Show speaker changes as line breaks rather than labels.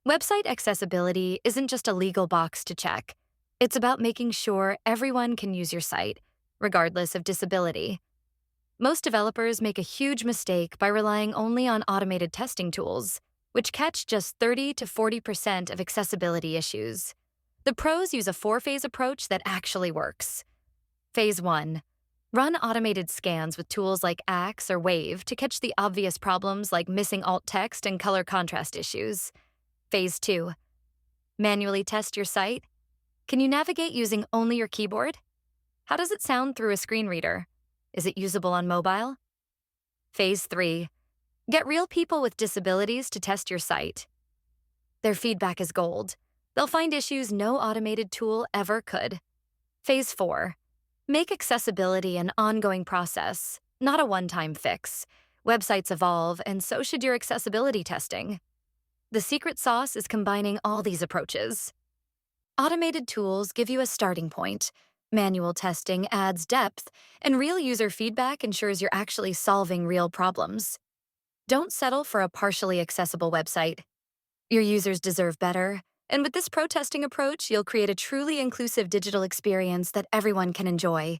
Website accessibility isn't just a legal box to check. It's about making sure everyone can use your site, regardless of disability. Most developers make a huge mistake by relying only on automated testing tools, which catch just 30 to 40% of accessibility issues. The pros use a four-phase approach that actually works. Phase 1. Run automated scans with tools like Axe or Wave to catch the obvious problems like missing alt text and color contrast issues. Phase 2. Manually test your site. Can you navigate using only your keyboard? How does it sound through a screen reader? Is it usable on mobile? Phase 3. Get real people with disabilities to test your site. Their feedback is gold. They'll find issues no automated tool ever could. Phase 4. Make accessibility an ongoing process, not a one-time fix. Websites evolve, and so should your accessibility testing. The secret sauce is combining all these approaches. Automated tools give you a starting point. Manual testing adds depth, and real user feedback ensures you're actually solving real problems. Don't settle for a partially accessible website. Your users deserve better, and with this pro-testing approach, you'll create a truly inclusive digital experience that everyone can enjoy.